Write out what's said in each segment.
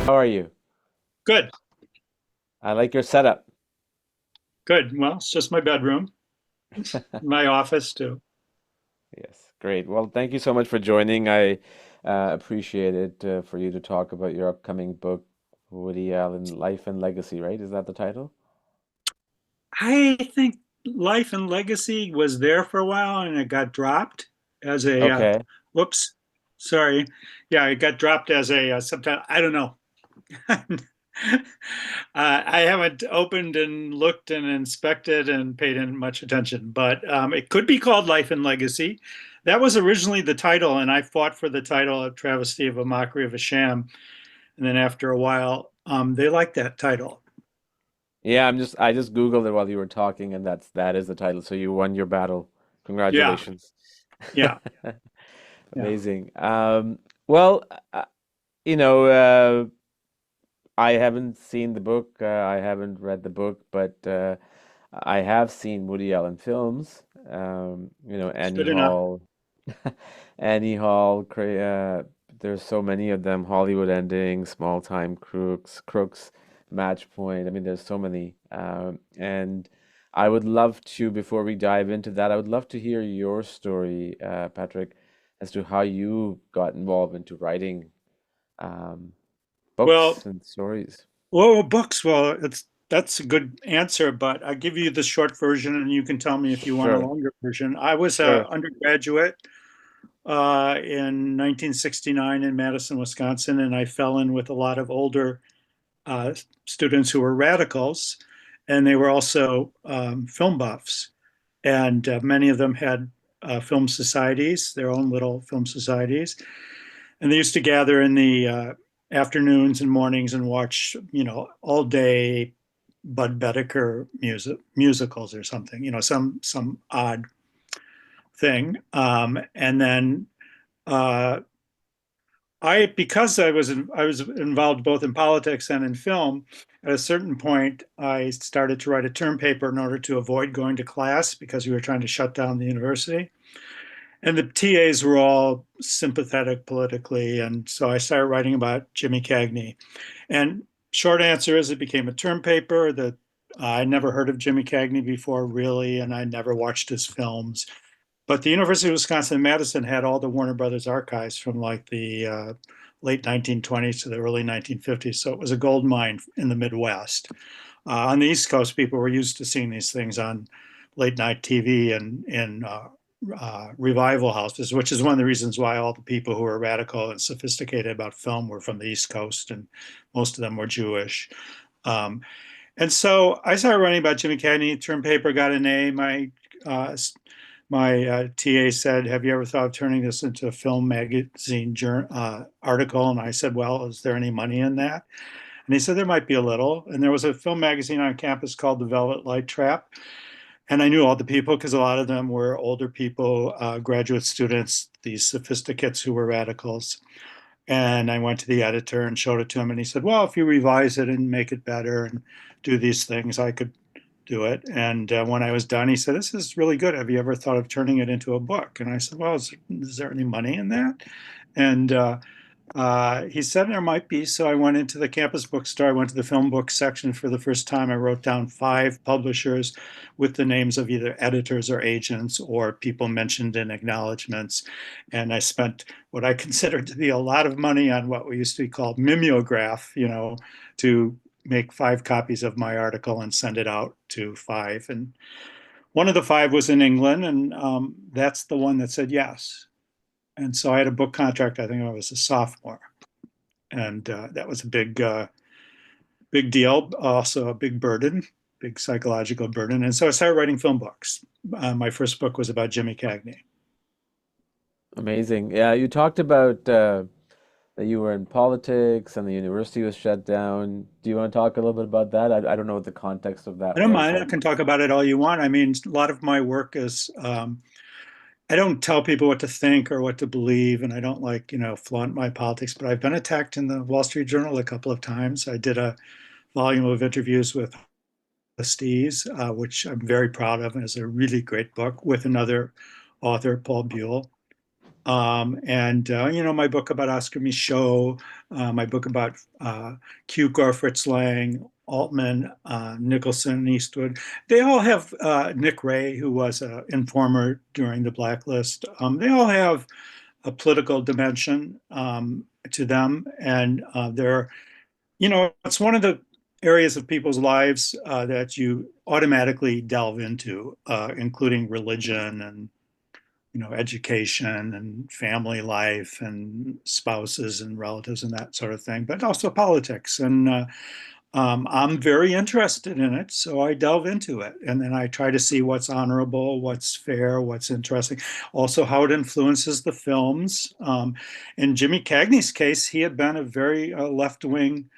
How are you? Good, I like your setup. good. Well, it's just my bedroom, my office too. Yes, great. Well, thank you so much for joining. I appreciate it for you to talk about your upcoming book, Woody Allen, Life and Legacy, right? Is that the title? I think Life and Legacy was there for a while and it got dropped as a, Okay. whoops, sorry. Yeah, it got dropped as a subtitle. I don't know. I haven't opened and looked and inspected and paid in much attention, but it could be called Life and Legacy. That was originally the title, and I fought for the title of Travesty of a Mockery of a Sham. And then after a while, they liked that title. Yeah, I just Googled it while you were talking, and that is the title. So you won your battle. Yeah, Congratulations. yeah, yeah. Amazing. Well, you know, uh, I haven't seen the book. I haven't read the book, but I have seen Woody Allen films. It's Annie good enough. Hall, Annie Hall. There's so many of them. Hollywood Ending, Small Time Crooks, Match Point. I mean, there's so many. And I would love to, before we dive into that, I would love to hear your story, Patrick, as to how you got involved into writing um, Well, books and stories. books. Well, it's that's a good answer, but I'll give you the short version, and you can tell me if you want a Sure, longer version. I was an sure. undergraduate in 1969 in Madison, Wisconsin, and I fell in with a lot of older uh, students who were radicals, and they were also film buffs. And many of them had film societies, their own little film societies, and they used to gather in the afternoons and mornings and watch, all day Bud Bedecker musicals or something, some odd thing. And then uh, I was involved both in politics and in film. At a certain point, I started to write a term paper in order to avoid going to class because we were trying to shut down the university. And the TAs were all sympathetic politically. And so I started writing about Jimmy Cagney. And short answer is it became a term paper that I never heard of Jimmy Cagney before, really, and I never watched his films. But the University of Wisconsin-Madison had all the Warner Brothers archives from like the late 1920s to the early 1950s. So it was a gold mine in the Midwest. On the East Coast, people were used to seeing these things on late night TV and in revival houses, which is one of the reasons why all the people who were radical and sophisticated about film were from the East Coast, and most of them were Jewish. Um, and so I started writing about Jimmy Cagney. Term paper got an A. Uh, my TA said, "Have you ever thought of turning this into a film magazine article?" And I said, "Well, is there any money in that?" And he said there might be a little. And there was a film magazine on campus called The Velvet Light Trap. And I knew all the people because a lot of them were older people, graduate students, these sophisticates who were radicals. And I went to the editor and showed it to him. And he said, "Well, if you revise it and make it better and do these things, I could do it." And when I was done, he said, "This is really good. Have you ever thought of turning it into a book?" And I said, "Well, is there any money in that?" And he said there might be. So I went into the campus bookstore. I went to the film book section for the first time. I wrote down 5 publishers with the names of either editors or agents or people mentioned in acknowledgments. And I spent what I considered to be a lot of money on what we used to be called mimeograph, to make 5 copies of my article and send it out to 5. And one of the 5 was in England, and that's the one that said yes. And so I had a book contract. I think I was a sophomore, and that was a big deal. Also a big burden, big psychological burden. And so I started writing film books. My first book was about Jimmy Cagney. Amazing. Yeah, you talked about that you were in politics and the university was shut down. Do you want to talk a little bit about that? I don't know what the context of I that don't was. mind. I can talk about it all you want. I mean, a lot of my work is I don't tell people what to think or what to believe, and I don't like, flaunt my politics. But I've been attacked in the Wall Street Journal a couple of times. I did a volume of interviews with Stees, which I'm very proud of, and is a really great book with another author, Paul Buell. My book about Oscar Michaud, my book about Cukor, Fritz Lang, Altman, Nicholson, Eastwood. They all have Nick Ray, who was an informer during the blacklist. They all have a political dimension to them, and it's one of the areas of people's lives that you automatically delve into, including religion and education and family life and spouses and relatives and that sort of thing, but also politics. And I'm very interested in it, so I delve into it. And then I try to see what's honorable, what's fair, what's interesting, also how it influences the films. In Jimmy Cagney's case, he had been a very left-wing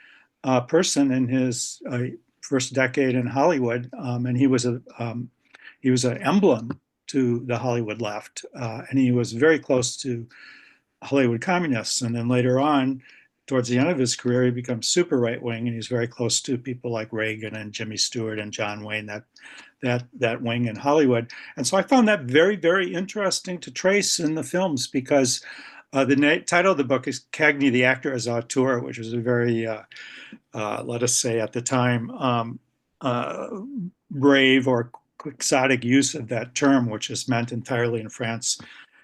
person in his first decade in Hollywood, and he was an emblem to the Hollywood left, and he was very close to Hollywood communists. And then later on, towards the end of his career, he becomes super right wing, and he's very close to people like Reagan and Jimmy Stewart and John Wayne, that wing in Hollywood. And so I found that very, very interesting to trace in the films because the title of the book is Cagney, the Actor as Auteur, which was a very, let us say at the time, uh, brave or quixotic use of that term, which is meant entirely in France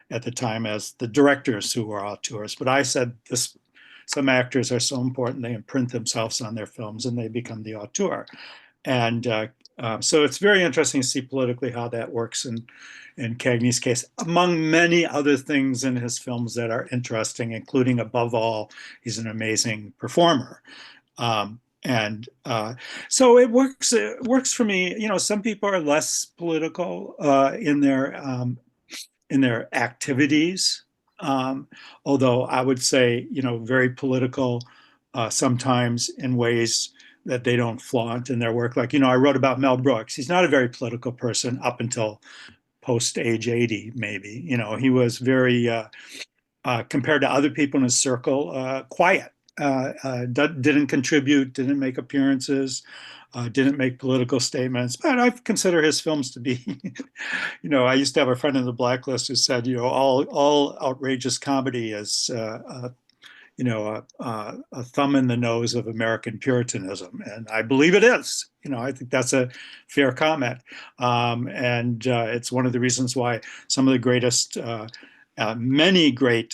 at the time as the directors who were auteurs. But I said this, some actors are so important they imprint themselves on their films and they become the auteur. And so it's very interesting to see politically how that works in Cagney's case, among many other things in his films that are interesting, including, above all, he's an amazing performer. And so it works for me. Some people are less political in their activities. Um, Although I would say, very political sometimes in ways that they don't flaunt in their work. Like, I wrote about Mel Brooks. He's not a very political person up until post age 80, maybe. He was very, compared to other people in his circle, quiet. Didn't contribute, didn't make appearances, didn't make political statements. But I consider his films to be, I used to have a friend in the Blacklist who said, all outrageous comedy is, a thumb in the nose of American Puritanism, and I believe it is. I think that's a fair comment, and it's one of the reasons why some of the greatest many great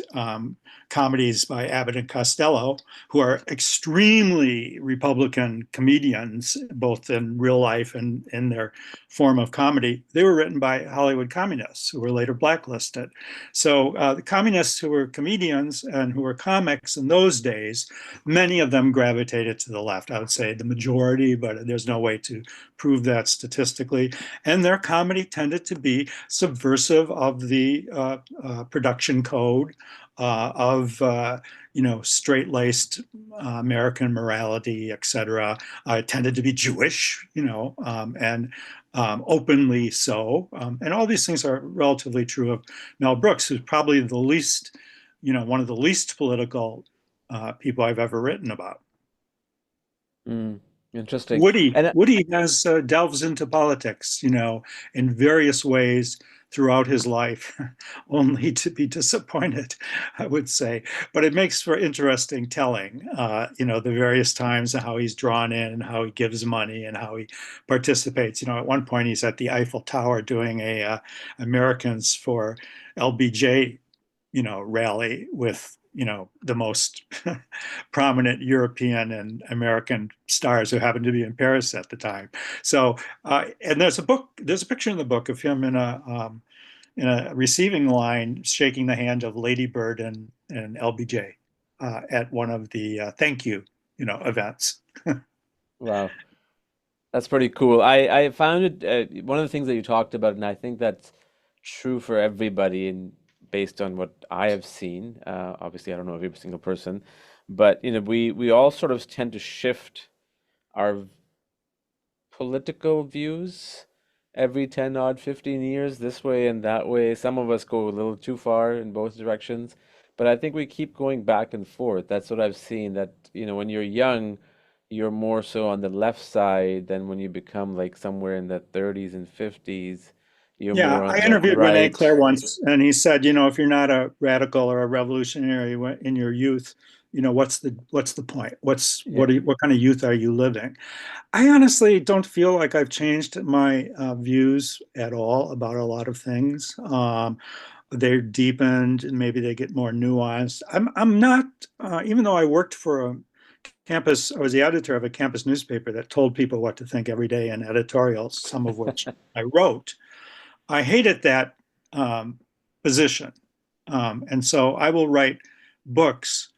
comedies by Abbott and Costello, who are extremely Republican comedians, both in real life and in their form of comedy. They were written by Hollywood communists who were later blacklisted. So the communists who were comedians and who were comics in those days, many of them gravitated to the left. I would say the majority, but there's no way to prove that statistically. And their comedy tended to be subversive of the production code of straight-laced American morality, etc. It tended to be Jewish, and openly so. And all these things are relatively true of Mel Brooks, who's probably the least, one of the least political people I've ever written about. Mm, interesting. Woody And Woody has delves into politics, in various ways throughout his life, only to be disappointed, I would say. But it makes for interesting telling, the various times and how he's drawn in and how he gives money and how he participates. At one point he's at the Eiffel Tower doing a Americans for LBJ, rally with the most prominent European and American stars who happened to be in Paris at the time. So, and there's a picture in the book of him in a receiving line, shaking the hand of Lady Bird and LBJ at one of the thank you, events. wow, that's pretty cool. I found it one of the things that you talked about, and I think that's true for everybody, and based on what I have seen. Obviously, I don't know every single person, but we all sort of tend to shift our political views every 10 odd 15 years this way and that way. Some of us go a little too far in both directions, but I think we keep going back and forth. That's what I've seen, that when you're young, you're more so on the left side than when you become like somewhere in the 30s and 50s. you're Yeah, more on I the interviewed Rene right. Clair once, and he said, if you're not a radical or a revolutionary in your youth, what's the point? Yeah. What kind of youth are you living? I honestly don't feel like I've changed my views at all about a lot of things. They're deepened, and maybe they get more nuanced. I'm not, even though I worked for a campus, I was the editor of a campus newspaper that told people what to think every day in editorials, some of which I wrote. I hated that position. And so I will write books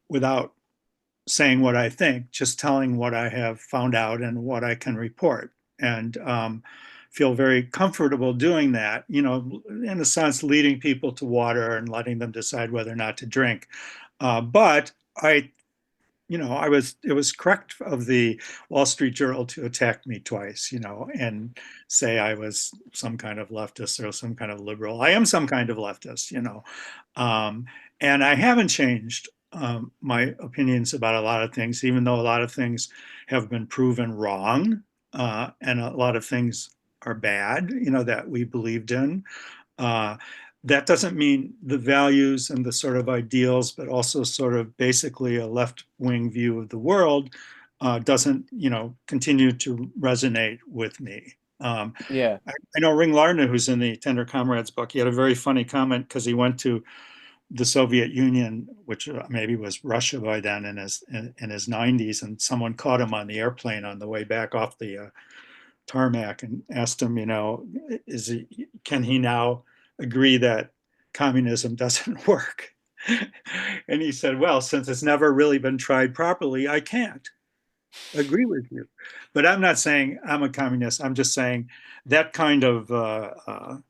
without saying what I think, just telling what I have found out and what I can report. And feel very comfortable doing that, in a sense, leading people to water and letting them decide whether or not to drink. But I it was correct of the Wall Street Journal to attack me twice, and say I was some kind of leftist or some kind of liberal. I am some kind of leftist, um, and I haven't changed my opinions about a lot of things, even though a lot of things have been proven wrong, and a lot of things are bad, that we believed in. Uh, that doesn't mean the values and the sort of ideals, but also sort of basically a left wing view of the world doesn't, continue to resonate with me. Yeah. I know Ring Lardner, who's in the Tender Comrades book, he had a very funny comment because he went to the Soviet Union, which maybe was Russia by then in his 90s, and someone caught him on the airplane on the way back off the tarmac and asked him, can he now agree that communism doesn't work? And he said, well, since it's never really been tried properly, I can't agree with you. But I'm not saying I'm a communist. I'm just saying that kind of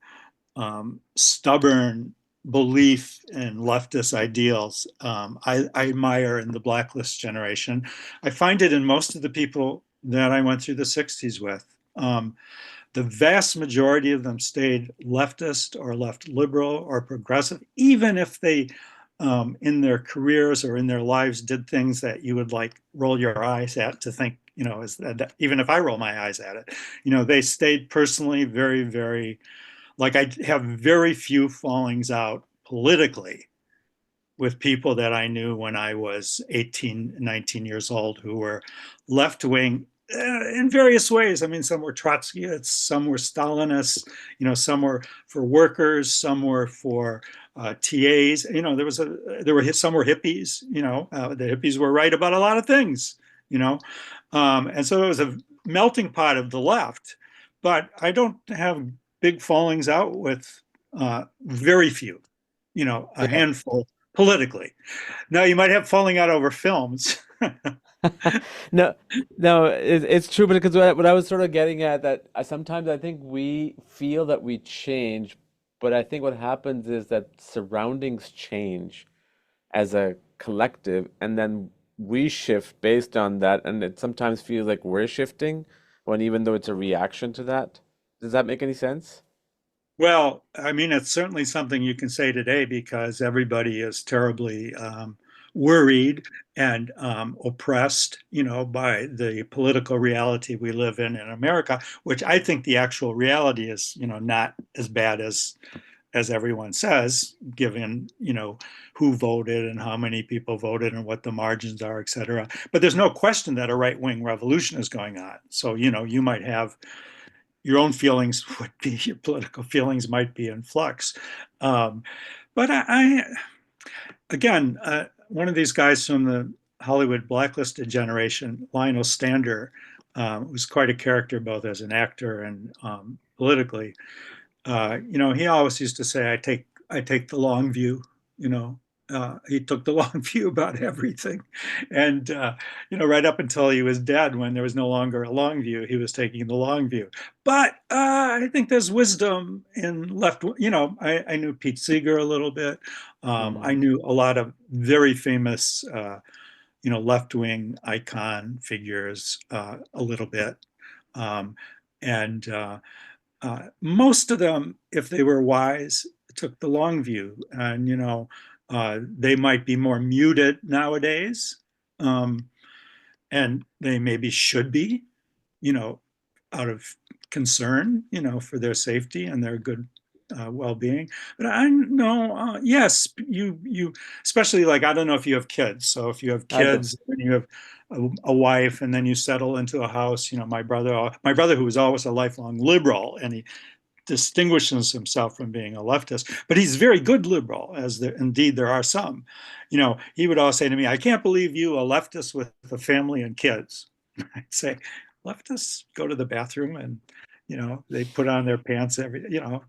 stubborn belief in leftist ideals, I admire in the blacklist generation. I find it in most of the people that I went through the 60s with. The vast majority of them stayed leftist or left liberal or progressive, even if they, in their careers or in their lives, did things that you would like roll your eyes at to think, even if I roll my eyes at it, they stayed personally very, very, like I have very few fallings out politically with people that I knew when I was 18, 19 years old who were left wing in various ways. I mean, some were Trotskyists, some were Stalinists, some were for workers, some were for TAs. There were some were hippies. The hippies were right about a lot of things. And so it was a melting pot of the left. But I don't have big fallings out with very few. A Yeah. handful politically. Now you might have falling out over films. No, no, it's true, but because what I was sort of getting at that sometimes I think we feel that we change, but I think what happens is that surroundings change as a collective, and then we shift based on that, and it sometimes feels like we're shifting when even though it's a reaction to that. Does that make any sense? Well, I mean, it's certainly something you can say today because everybody is terribly worried and oppressed, by the political reality we live in America, which I think the actual reality is, not as bad as everyone says, given, who voted and how many people voted and what the margins are, et cetera. But there's no question that a right-wing revolution is going on. So, you might have your own feelings would be your political feelings might be in flux. Um, but again, one of these guys from the Hollywood blacklisted generation, Lionel Stander, was quite a character both as an actor and politically. He always used to say, I take the long view." You know, he took the long view about everything, and right up until he was dead, when there was no longer a long view, he was taking the long view. But I think there's wisdom in left. I knew Pete Seeger a little bit. I Mm. knew a lot of very famous, left wing icon figures a little bit, um, and. Most of them, if they were wise, took the long view, and they might be more muted nowadays, um, and they maybe should be, you know, out of concern, for their safety and their good well-being. But I know, yes, you especially, like, I don't know if you have kids. So if you have I do. kids and you have a wife, and then you settle into a house, my brother who was always a lifelong liberal, and he distinguishes himself from being a leftist, but he's very good liberal, as indeed there are some. He would always say to me, "I can't believe you, a leftist with a family and kids." I'd say, leftists go to the bathroom and, they put on their pants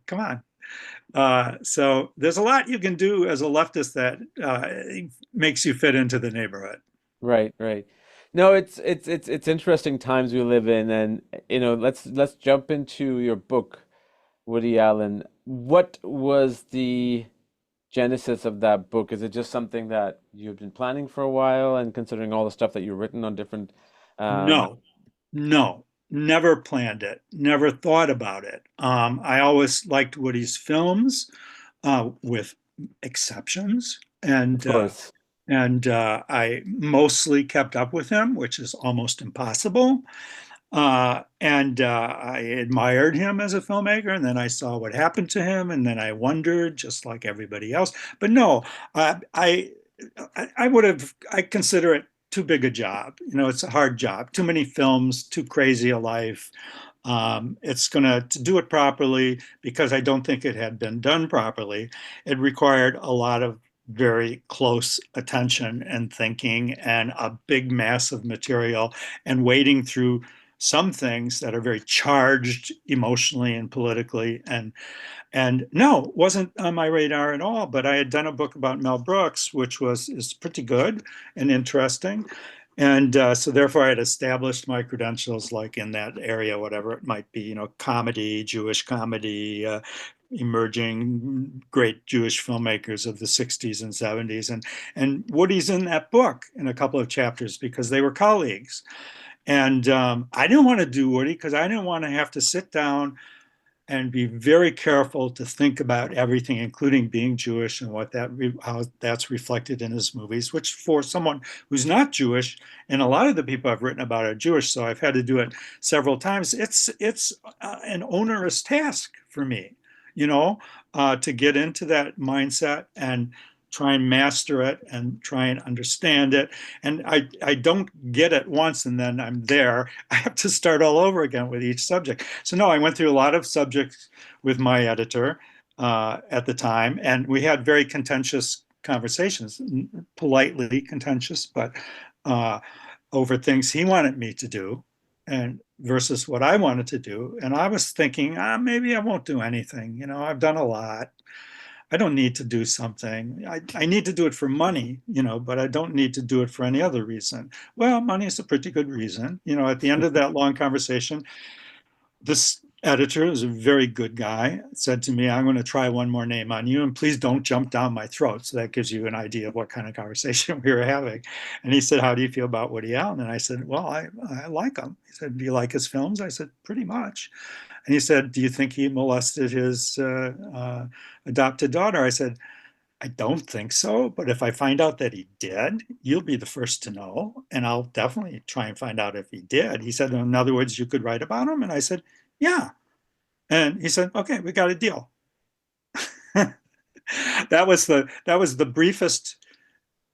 come on. So there's a lot you can do as a leftist that makes you fit into the neighborhood. Right, right. No, it's interesting times we live in, and let's jump into your book, Woody Allen. What was the genesis of that book? Is it just something that you've been planning for a while, and considering all the stuff that you've written on different um No, no, never planned it, never thought about it. I always liked Woody's films, with exceptions, of and course. I mostly kept up with him, which is almost impossible. And I admired him as a filmmaker, and then I saw what happened to him, and then I wondered, just like everybody else. But no, I would have, I consider it too big a job. It's a hard job. Too many films, too crazy a life. It's to do it properly, because I don't think it had been done properly. It required a lot of very close attention and thinking, and a big mass of material, and wading through some things that are very charged emotionally and politically. And no, it wasn't on my radar at all. But I had done a book about Mel Brooks, which is pretty good and interesting. And so therefore I had established my credentials, like in that area, whatever it might be, comedy, Jewish comedy, emerging great Jewish filmmakers of the 60s and 70s. And Woody's in that book in a couple of chapters, because they were colleagues. And I didn't want to do Woody, because I didn't want to have to sit down and be very careful to think about everything, including being Jewish, and how that's reflected in his movies. Which, for someone who's not Jewish, and a lot of the people I've written about are Jewish, so I've had to do it several times. It's an onerous task for me, to get into that mindset and try and master it and try and understand it. And I don't get it once and then I'm there. I have to start all over again with each subject. So no, I went through a lot of subjects with my editor at the time, and we had very contentious conversations, politely contentious, but uh, over things he wanted me to do, and versus what I wanted to do. And I was thinking, maybe I won't do anything. I've done a lot. I don't need to do something. I need to do it for money, but I don't need to do it for any other reason. Well, money is a pretty good reason. At the end of that long conversation, this editor is a very good guy, said to me, "I'm going to try one more name on you, and please don't jump down my throat." So that gives you an idea of what kind of conversation we were having. And he said, "How do you feel about Woody Allen?" And I said, "Well, I like him." He said, "Do you like his films?" I said, "Pretty much." And he said, "Do you think he molested his adopted daughter?" I said, "I don't think so, but if I find out that he did, you'll be the first to know, and I'll definitely try and find out if he did." He said, "In other words, you could write about him?" And I said, "Yeah." And he said, "Okay, we got a deal." That was the briefest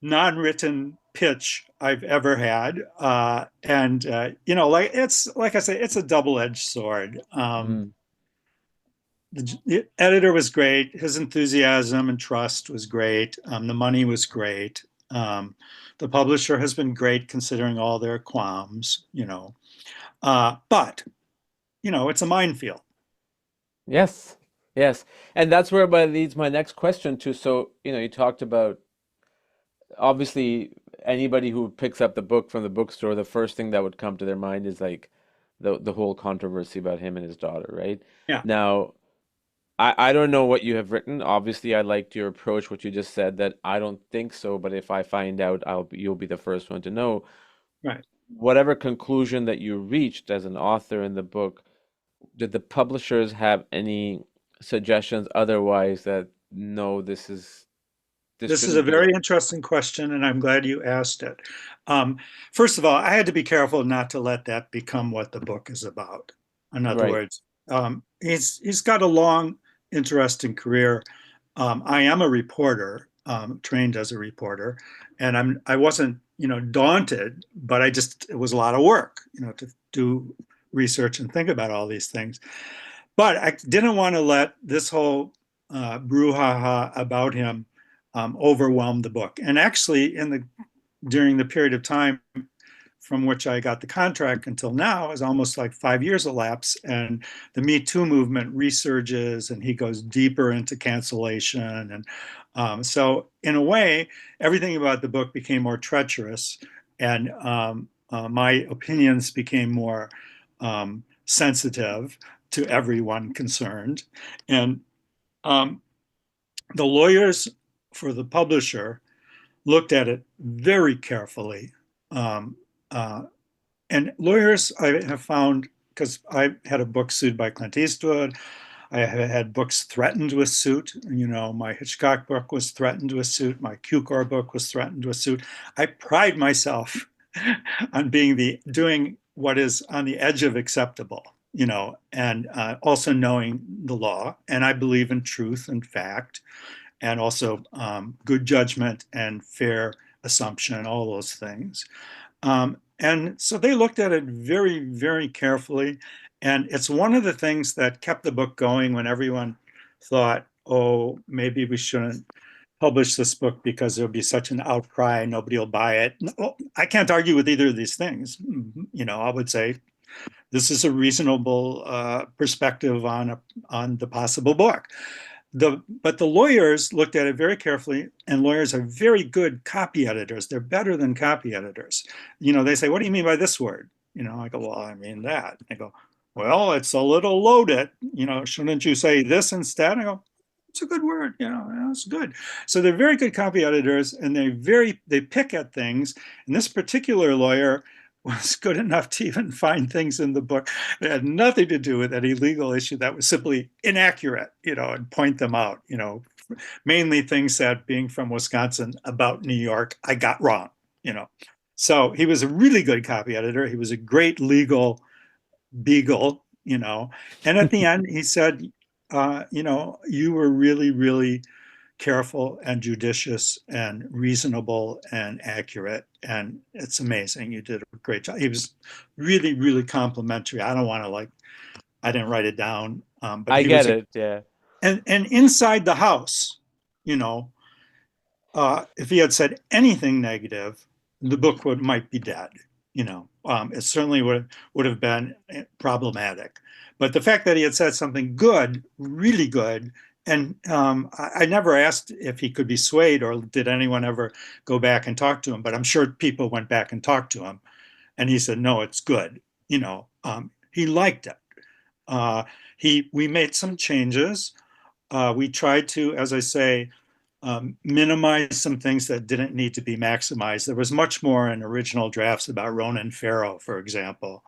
non-written pitch I've ever had. And like I say, it's a double-edged sword. Mm. The editor was great. His enthusiasm and trust was great. The money was great. The publisher has been great, considering all their qualms. But it's a minefield. Yes. Yes. And that's where my leads my next question to. So, you talked about, obviously, anybody who picks up the book from the bookstore, the first thing that would come to their mind is like the whole controversy about him and his daughter, right? Yeah, Now, I don't know what you have written. Obviously, I liked your approach, what you just said, that I don't think so, but if I find out, you'll be the first one to know. right. Whatever conclusion that you reached as an author in the book, did the publishers have any suggestions otherwise, that no, this This is a shouldn't be the very interesting question, and I'm glad you asked it. Um, First of all, I had to be careful not to let that become what the book is about. In other Right. words, he's got a long, interesting career. I am a reporter, trained as a reporter, and I wasn't, daunted, but it was a lot of work, to do research and think about all these things. But I didn't want to let this whole brouhaha about him overwhelm the book. And actually, during the period of time from which I got the contract until now is almost like 5 years elapsed, and the Me Too movement resurges, and he goes deeper into cancellation, and so in a way, everything about the book became more treacherous, and my opinions became more sensitive to everyone concerned, and um, the lawyers for the publisher looked at it very carefully. Um, uh, and lawyers, I have found, because I had a book sued by Clint Eastwood, I have had books threatened with suit. My Hitchcock book was threatened with suit. My Cukor book was threatened with suit. I pride myself on doing what is on the edge of acceptable, and also knowing the law. And I believe in truth and fact, and also good judgment and fair assumption, all those things. And so they looked at it very, very carefully. And it's one of the things that kept the book going when everyone thought, oh, maybe we shouldn't publish this book because there'll be such an outcry, nobody will buy it. No, I can't argue with either of these things. I would say this is a reasonable perspective on the possible book. But the lawyers looked at it very carefully, and lawyers are very good copy editors. They're better than copy editors. They say, "What do you mean by this word?" I go, "Well, I mean that." They go, "Well, it's a little loaded. Shouldn't you say this instead?" I go, "It's a good word. It's good." So they're very good copy editors, and they pick at things. And this particular lawyer was good enough to even find things in the book that had nothing to do with any legal issue that was simply inaccurate, and point them out, mainly things that, being from Wisconsin, about New York, I got wrong, you know. So he was a really good copy editor. He was a great legal beagle, And at the end, he said, you were really, really careful and judicious and reasonable and accurate. And it's amazing. You did a great job. He was really, really complimentary. I don't want to I didn't write it down, but I he was get it. Yeah. and inside the house, you know, if he had said anything negative, the book might be dead. It certainly would have been problematic. But the fact that he had said something good, really good, and I never asked if he could be swayed or did anyone ever go back and talk to him. But I'm sure people went back and talked to him, and he said, "No, it's good." He liked it. Uh, we made some changes. We tried to, as I say, minimize some things that didn't need to be maximized. There was much more in original drafts about Ronan Farrow, for example.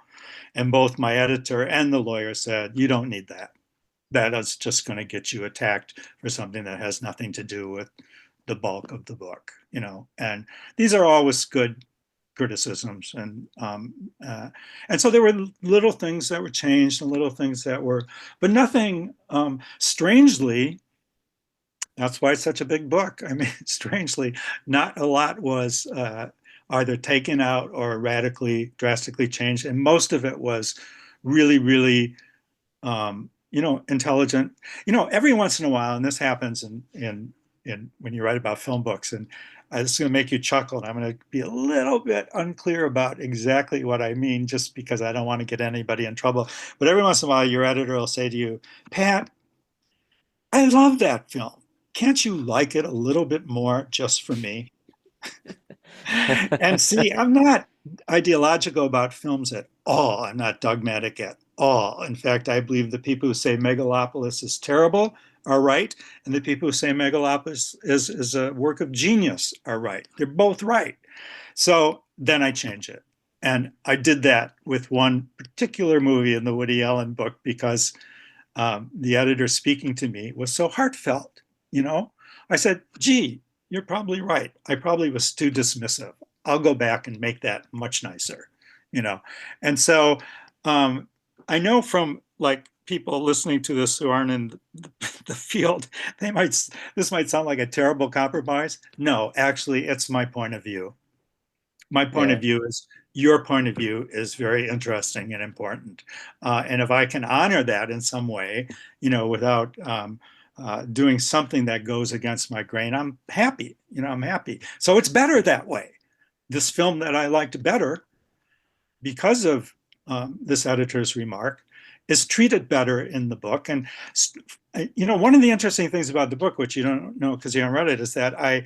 And both my editor and the lawyer said, you don't need that. That is just going to get you attacked for something that has nothing to do with the bulk of the book. And these are always good criticisms. And so there were little things that were changed and little things that were, but nothing strangely. That's why it's such a big book. I mean, strangely, not a lot was either taken out or radically, drastically changed. And most of it was really, really, intelligent. Every once in a while, and this happens in when you write about film books, and it's going to make you chuckle. And I'm going to be a little bit unclear about exactly what I mean, just because I don't want to get anybody in trouble. But every once in a while, your editor will say to you, "Pat, I love that film. Can't you like it a little bit more just for me?" And see, I'm not ideological about films at all. I'm not dogmatic at all. In fact, I believe the people who say Megalopolis is terrible are right, and the people who say Megalopolis is a work of genius are right. They're both right. So then I change it. And I did that with one particular movie in the Woody Allen book because the editor speaking to me was so heartfelt. I said, "Gee, you're probably right. I probably was too dismissive. I'll go back and make that much nicer." you know and so um, I know from like people listening to this who aren't in the field, this might sound like a terrible compromise. No, actually, it's my point of view. My point of Yeah. view is your point of view is very interesting and important. And if I can honor that in some way, without doing something that goes against my grain, I'm happy. I'm happy. So it's better that way. This film that I liked better because of this editor's remark is treated better in the book. And one of the interesting things about the book, which you don't know because you haven't read it, is that I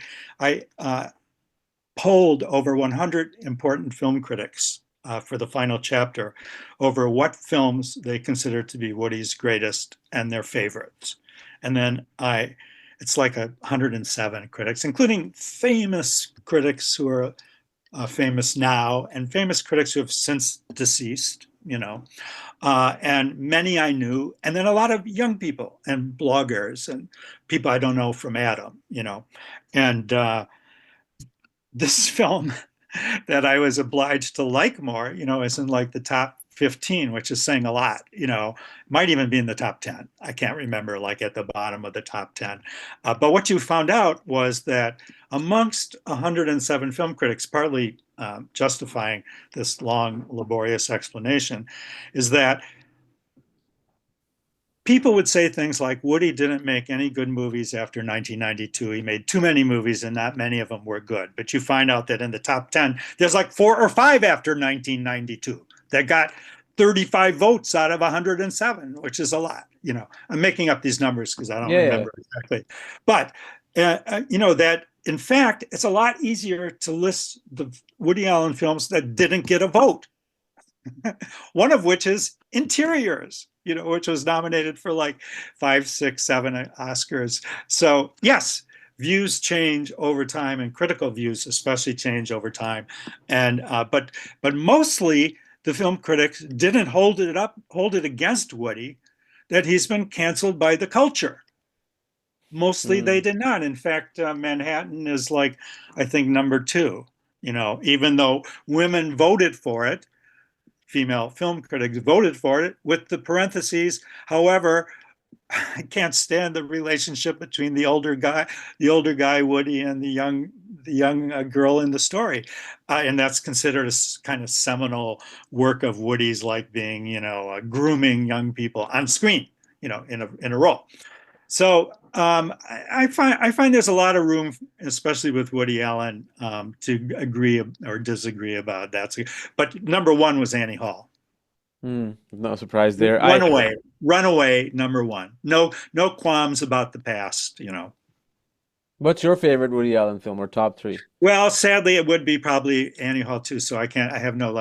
polled over 100 important film critics for the final chapter over what films they consider to be Woody's greatest and their favorites. And then it's like 107 critics, including famous critics who are famous now and famous critics who have since deceased, and many I knew, and then a lot of young people and bloggers and people I don't know from Adam, and this film that I was obliged to like more, is in like the top 15, which is saying a lot, might even be in the top 10. I can't remember, like at the bottom of the top 10. But what you found out was that amongst 107 film critics, partly justifying this long, laborious explanation, is that people would say things like Woody didn't make any good movies after 1992. He made too many movies and not many of them were good. But you find out that in the top 10, there's like 4 or 5 after 1992 that got 35 votes out of 107, which is a lot. I'm making up these numbers because I don't Yeah, yeah. remember exactly. But, that in fact, it's a lot easier to list the Woody Allen films that didn't get a vote. One of which is Interiors, which was nominated for like 5, 6, 7 Oscars. So, yes, views change over time, and critical views especially change over time. And but mostly the film critics didn't hold it against Woody that he's been canceled by the culture. Mostly they Mm. did not. In fact, Manhattan is like, I think, number 2. Even though women voted for it, female film critics voted for it with the parentheses. However, I can't stand the relationship between the older guy Woody, and the young girl in the story, and that's considered a kind of seminal work of Woody's, like being grooming young people on screen, in a role. So I find there's a lot of room, especially with Woody Allen, to agree or disagree about that. But number one was Annie Hall. No surprise there. Runaway, number one. No, no qualms about the past. What's your favorite Woody Allen film or top three? Well, sadly, it would be probably Annie Hall too. So I have no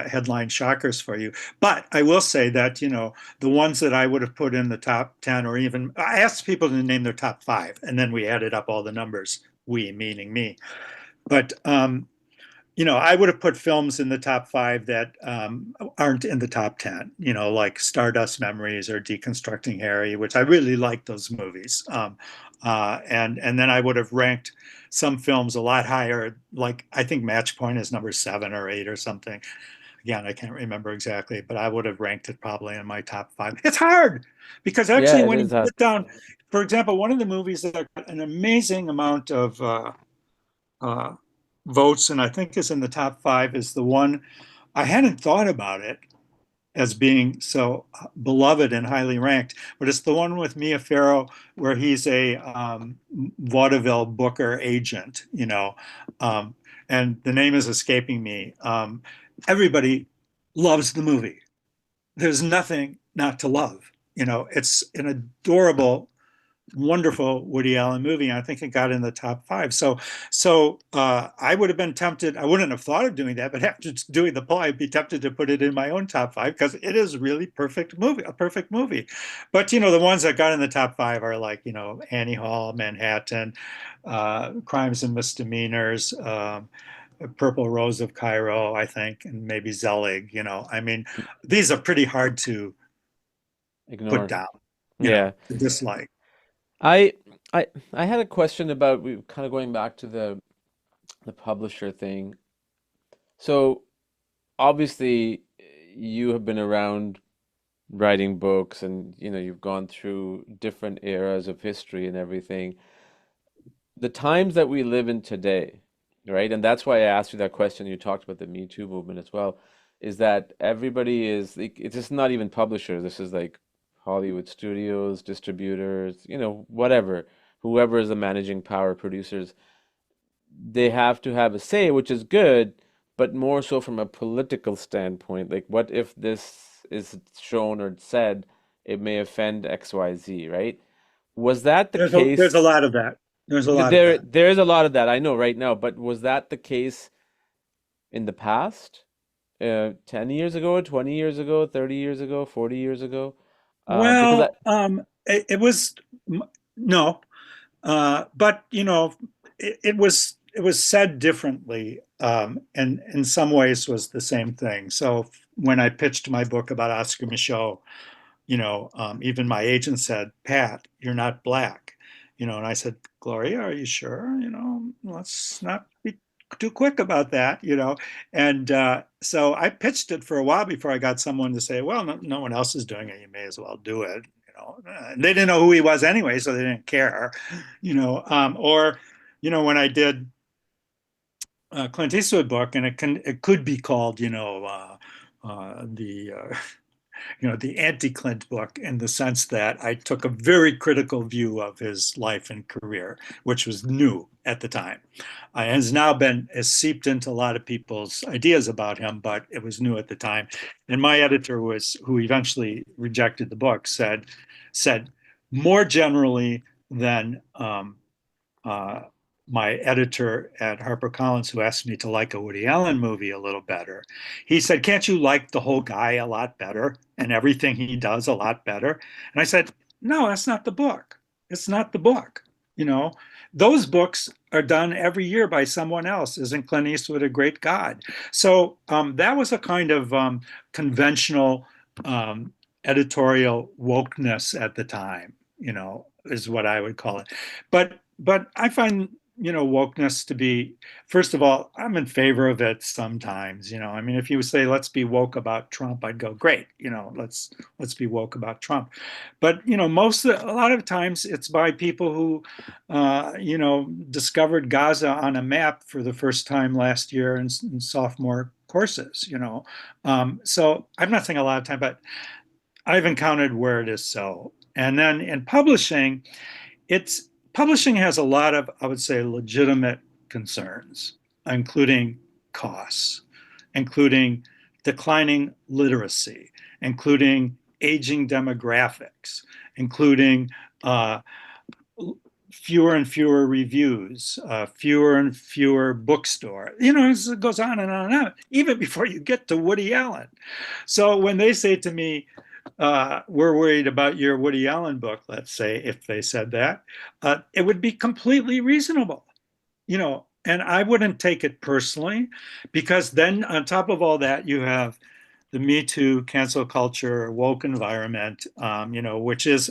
headline shockers for you. But I will say that the ones that I would have put in the top 10, or even I asked people to name their top 5, and then we added up all the numbers. We meaning me. But I would have put films in the top 5 that aren't in the top 10, like Stardust Memories or Deconstructing Harry, which I really like those movies. And then I would have ranked some films a lot higher, like I think Match Point is number 7 or 8 or something. Again, I can't remember exactly, but I would have ranked it probably in my top 5. It's hard because Yeah, actually, it when you is hard. sit down, for example, one of the movies that got an amazing amount of uh, votes, and I think is in the top 5, is the one I hadn't thought about it as being so beloved and highly ranked, but it's the one with Mia Farrow where he's a vaudeville booker agent, and the name is escaping me. Everybody loves the movie. There's nothing not to love. It's an adorable, wonderful Woody Allen movie. And I think it got in the top 5. So I would have been tempted. I wouldn't have thought of doing that, but after doing the poll, I'd be tempted to put it in my own top 5 because it is really a perfect movie. But the ones that got in the top 5 are like Annie Hall, Manhattan, Crimes and Misdemeanors. Purple Rose of Cairo, I think, and maybe Zelig. I mean, these are pretty hard to put Ignore. down, Yeah. to dislike. I I had a question about we kind of going back to the publisher thing. So obviously you have been around writing books and you've gone through different eras of history and everything. The times that we live in today, right? And that's why I asked you that question. You talked about the Me Too movement as well, is that everybody is like, it's just not even publishers. This is like Hollywood studios, distributors, whatever, whoever is the managing power, producers, they have to have a say, which is good, but more so from a political standpoint. Like, what if this is shown or said, it may offend XYZ, right? Was that the There's a case? lot of that. There's a lot of There, that. there's a lot of that I know right now, but was that the case in the past? 10 years ago, 20 years ago, 30 years ago, 40 years ago? Because I, It was no, but it was said differently, and in some ways was the same thing. So when I pitched my book about Oscar Michaud, even my agent said, "Pat, you're not black," and I said, "Gloria, are you sure? Let's not be too quick about that, And so I pitched it for a while before I got someone to say, "Well, no one else is doing it. You may as well do it." And they didn't know who he was anyway, so they didn't care, or when I did Clint Eastwood book, and it could be called, the the anti-Clint book, in the sense that I took a very critical view of his life and career, which was new at the time. Has now been has seeped into a lot of people's ideas about him, but it was new at the time. And my editor who eventually rejected the book, said more generally than uh, my editor at HarperCollins, who asked me to like a Woody Allen movie a little better. He said, "Can't you like the whole guy a lot better and everything he does a lot better?" And I said, "No, that's not the book. It's not the book. You know, those books are done every year by someone else. Isn't Clint Eastwood a great God?" So that was a kind of conventional editorial wokeness at the time, is what I would call it. But I find wokeness to be, first of all, I'm in favor of it sometimes. I mean, if you say let's be woke about Trump, I'd go great. Let's be woke about Trump. But a lot of times it's by people who discovered Gaza on a map for the first time last year in sophomore courses. So I'm not saying a lot of time, but I've encountered where it is so. And then in publishing, it's publishing has a lot of, I would say, legitimate concerns, including costs, including declining literacy, including aging demographics, including fewer and fewer reviews, fewer and fewer bookstores. It goes on and on and on, even before you get to Woody Allen. So when they say to me, "We're worried about your Woody Allen book," let's say, if they said that, it would be completely reasonable, and I wouldn't take it personally, because then on top of all that, you have the Me Too, cancel culture, woke environment, which is,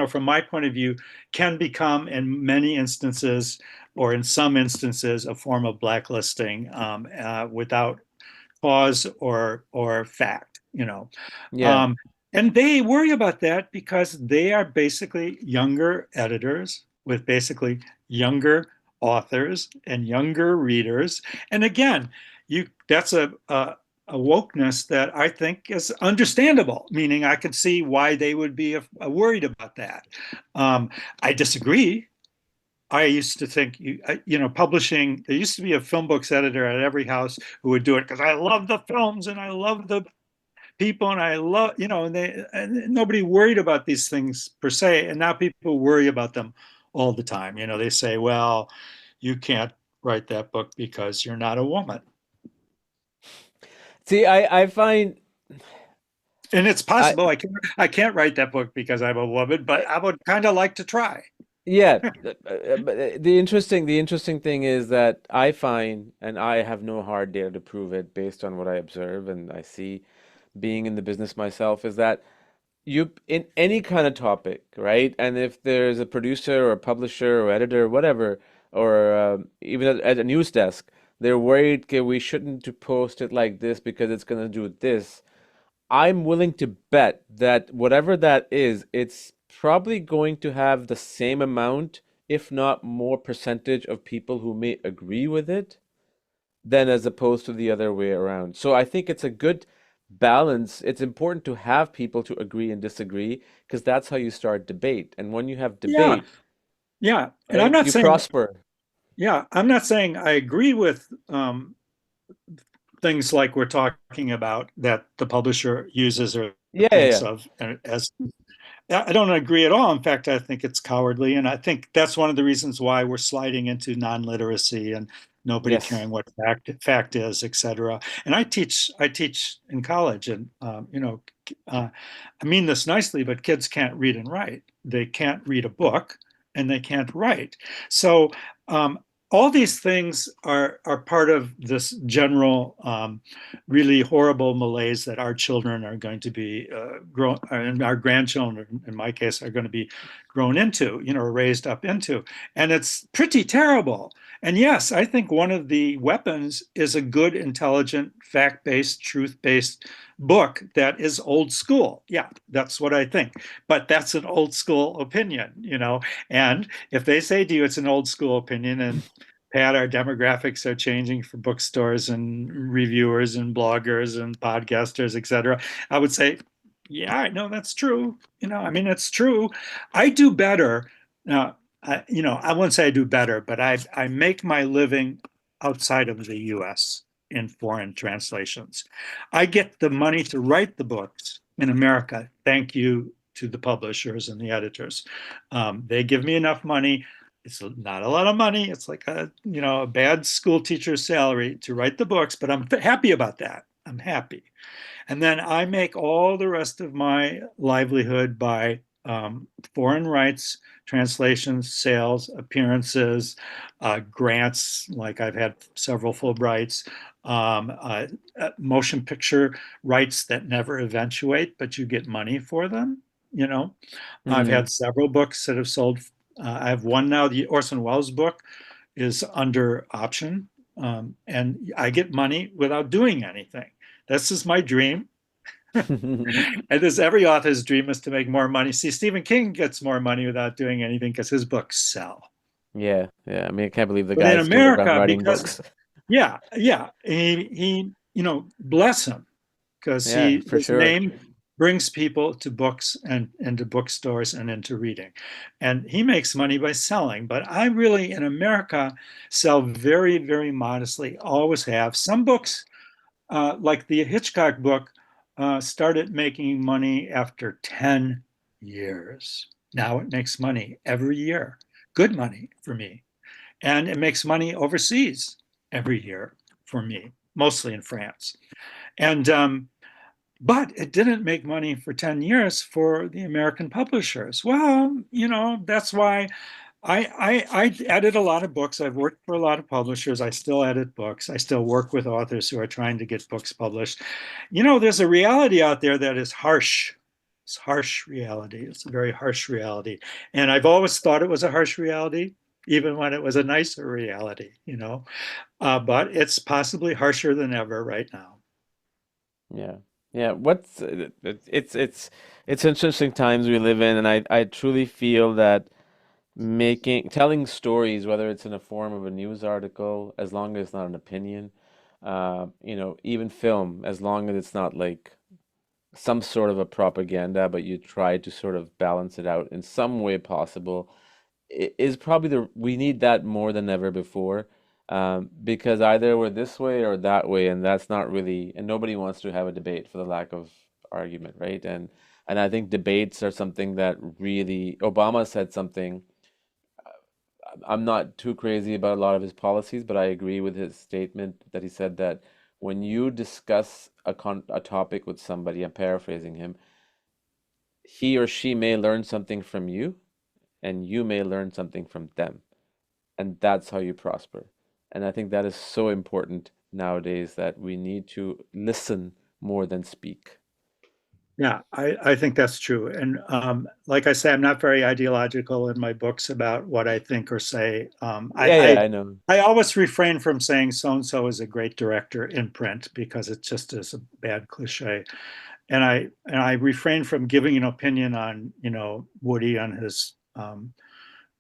from my point of view, can become in many instances, or in some instances, a form of blacklisting, without cause or fact. yeah, Um, and they worry about that because they are basically younger editors with basically younger authors and younger readers. And again, you that's a wokeness that I think is understandable, meaning I could see why they would be worried about that. Um, I disagree. I used to think, publishing, there used to be a film books editor at every house who would do it because I love the films and I love the people and I love, and nobody worried about these things per se. And now people worry about them all the time. They say, well, you can't write that book because you're not a woman. see, I find And it's I possible I can't write that book because I'm a woman, but I would kind of like to try. yeah, but the interesting thing is that I find, and I have no hard data to prove it based on what I observe and I see being in the business myself, is that you in any kind of topic, right? And if there's a producer or a publisher or editor or whatever, or even at a news desk, they're worried, okay, we shouldn't to post it like this because it's gonna do this. I'm willing to bet that whatever that is, it's probably going to have the same amount, if not more percentage of people who may agree with it than as opposed to the other way around. So I think it's a good balance. It's important to have people to agree and disagree because that's how you start debate. And when you have Yeah, debate, yeah. And I'm right, not you saying, prosper. yeah, I'm not saying I agree with things like we're talking about that the publisher uses or Yeah, yeah, thinks yeah. of as I don't agree at all. In fact, I think it's cowardly. And I think that's one of the reasons why we're sliding into non-literacy and nobody Yes. caring what fact is, et cetera. And I teach in college, and I mean this nicely, but kids can't read and write. They can't read a book, and they can't write. So um, all these things are part of this general really horrible malaise that our children are going to be grown, and our grandchildren, in my case, are going to be grown into, raised up into. And it's pretty terrible. And yes, I think one of the weapons is a good, intelligent, fact-based, truth-based book that is old school. Yeah, that's what I think. But that's an old school opinion. And if they say to you it's an old school opinion, and Pat, our demographics are changing for bookstores and reviewers and bloggers and podcasters, et cetera. I would say, yeah, I know that's true. I mean, it's true. I do better. Now, I wouldn't say I do better, but I make my living outside of the US in foreign translations. I get the money to write the books in America. Thank you to the publishers and the editors. They give me enough money. It's not a lot of money. It's like a bad school teacher's salary to write the books, but I'm happy about that. I'm happy. And then I make all the rest of my livelihood by foreign rights, translations, sales, appearances, grants, like I've had several Fulbrights, motion picture rights that never eventuate, but you get money for them. You know, I've Mm. had several books that have sold. I have one now, the Orson Welles book is under option, and I get money without doing anything. This is my dream. And this every author's dream is to make more money. See, Stephen King gets more money without doing anything because his books sell. Yeah, yeah. I mean, I can't believe the But in guy still goes on America, writing because books. yeah, he bless him, because Yeah, for his sure. name brings people to books and into bookstores and into reading. And he makes money by selling. But I really, in America, sell very, very modestly, always have. Some books, like the Hitchcock book, started making money after 10 years. Now it makes money every year, good money for me. And it makes money overseas every year for me, mostly in France. And but it didn't make money for 10 years for the American publishers. Well, that's why I edit a lot of books. I've worked for a lot of publishers. I still edit books. I still work with authors who are trying to get books published. There's a reality out there that is harsh. It's harsh reality. It's a very harsh reality. And I've always thought it was a harsh reality, even when it was a nicer reality. But it's possibly harsher than ever right now. Yeah. Yeah, it's interesting times we live in, and I truly feel that telling stories, whether it's in a form of a news article, as long as it's not an opinion, even film, as long as it's not like some sort of a propaganda, but you try to sort of balance it out in some way possible, is probably we need that more than ever before, because either we're this way or that way, and that's not really, and nobody wants to have a debate for the lack of argument, right? And I think debates are something that really, Obama said something. I'm not too crazy about a lot of his policies, but I agree with his statement that he said that when you discuss a topic with somebody, I'm paraphrasing him, he or she may learn something from you, and you may learn something from them. And that's how you prosper. And I think that is so important nowadays that we need to listen more than speak. Yeah, I think that's true. And like I say, I'm not very ideological in my books about what I think or say. Yeah, yeah, I know. I always refrain from saying so and so is a great director in print because it just is a bad cliche. and I refrain from giving an opinion on, Woody on his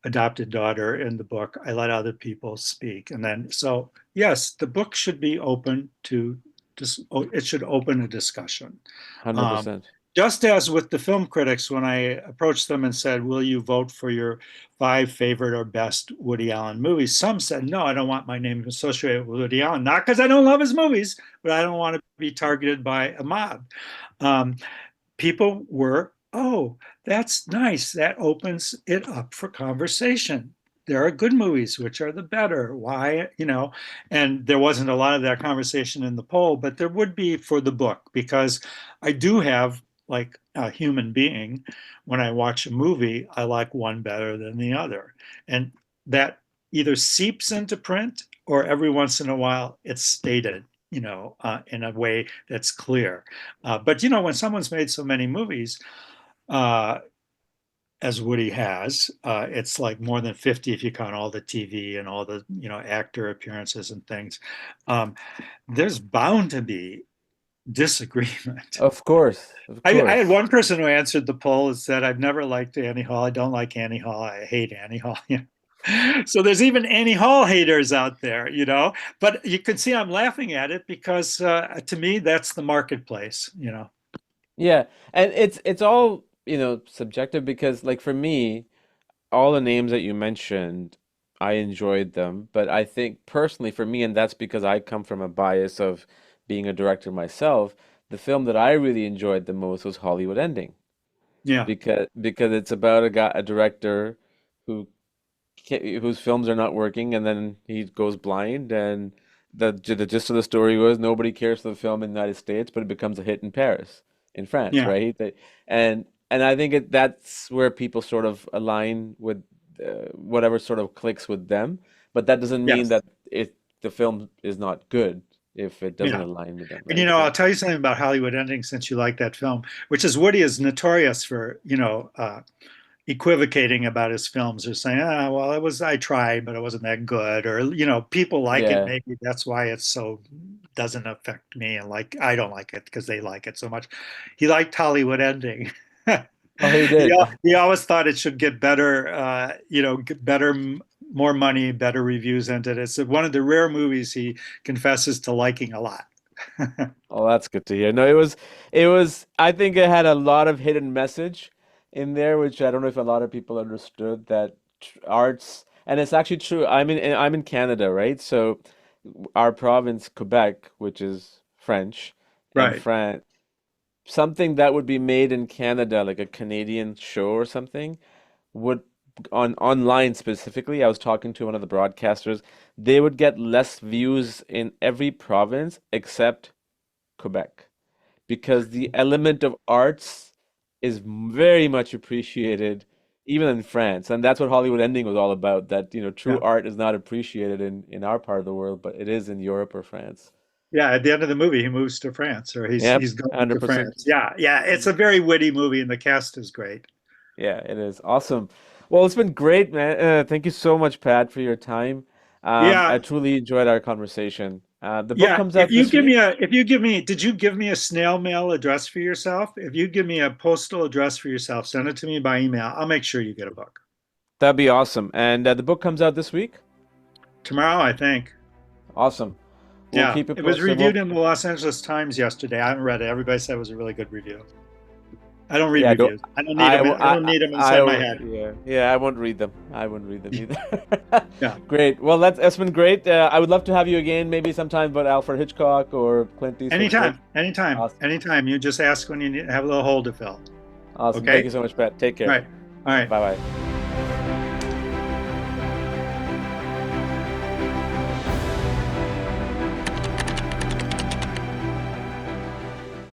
adopted daughter in the book. I let other people speak. And then, so yes, the book should be open to just, it should open a discussion. Um, 100%. just as with the film critics, when I approached them and said, will you vote for your 5 favorite or best Woody Allen movies? Some said, no, I don't want my name associated with Woody Allen. Not because I don't love his movies, but I don't want to be targeted by a mob. Um, People were, oh, that's nice. That opens it up for conversation. There are good movies, which are the better. Why, and there wasn't a lot of that conversation in the poll, but there would be for the book, because I do have, like a human being, when I watch a movie, I like one better than the other. And that either seeps into print or every once in a while it's stated, in a way that's clear. But when someone's made so many movies, uh, as Woody has, it's like more than 50 if you count all the TV and all the actor appearances and things. Um, there's bound to be disagreement. Of course, of I had course. one person who answered the poll and said, "I've never liked Annie Hall. I don't like Annie Hall. I hate Annie Hall." So there's even Annie Hall haters out there, But you can see I'm laughing at it because to me that's the marketplace. Yeah, and it's all, subjective because like for me, all the names that you mentioned, I enjoyed them, but I think personally for me, and that's because I come from a bias of being a director myself, the film that I really enjoyed the most was Hollywood Ending Yeah, because it's about a director who whose films are not working, and then he goes blind, and the gist of the story was nobody cares for the film in the United States, but it becomes a hit in Paris, in France, yeah, right? And I think that's where people sort of align with whatever sort of clicks with them, but that doesn't mean yes, that the film is not good if it doesn't yeah. align with them, And right? I'll So tell you something about Hollywood Ending since you like that film, which is Woody is notorious for, equivocating about his films or saying, well, I tried, but it wasn't that good. Or, people like it. yeah. Maybe that's why it's so doesn't affect me. And like, I don't like it because they like it so much. He liked Hollywood Ending. Oh, he he, did. he always thought it should get better, get better, more money, better reviews. And it's one of the rare movies he confesses to liking a lot. Oh, that's good to hear. No, I think it had a lot of hidden message in there, which I don't know if a lot of people understood that arts, and it's actually true. I'm in Canada, right? So our province, Quebec, which is French, and Right. France, something that would be made in Canada, like a Canadian show or something, would online specifically, I was talking to one of the broadcasters, they would get less views in every province except Quebec because the element of arts is very much appreciated even in France. And that's what Hollywood Ending was all about, that, true Yeah. art is not appreciated in our part of the world, but it is in Europe or France. Yeah, at the end of the movie, he moves to France, or he's Yep, he's going to 100%. France. Yeah, yeah, it's a very witty movie, and the cast is great. Yeah, it is. Awesome. Well, it's been great, man. Thank you so much, Pat, for your time. I Yeah, truly enjoyed our conversation. The book yeah. comes out this week. Did you give me a snail mail address for yourself? If you give me a postal address for yourself, send it to me by email. I'll make sure you get a book That'd be awesome. And the book comes out this week. tomorrow, I think. Awesome. We'll Yeah, keep it it was posted. reviewed in the Los Angeles Times yesterday. I haven't read it. Everybody said it was a really good review. I don't read Yeah, reviews. I don't need them inside my head. yeah, I won't read them. I won't read them either. Yeah. Great. Well, that's been great. I would love to have you again, maybe sometime, but Alfred Hitchcock or Clint Eastwood. Anytime, anytime, Awesome. anytime. You just ask when you have a little hole to fill. Awesome. Thank Okay? you so much, Pat. Take All care. right. All right. Bye bye.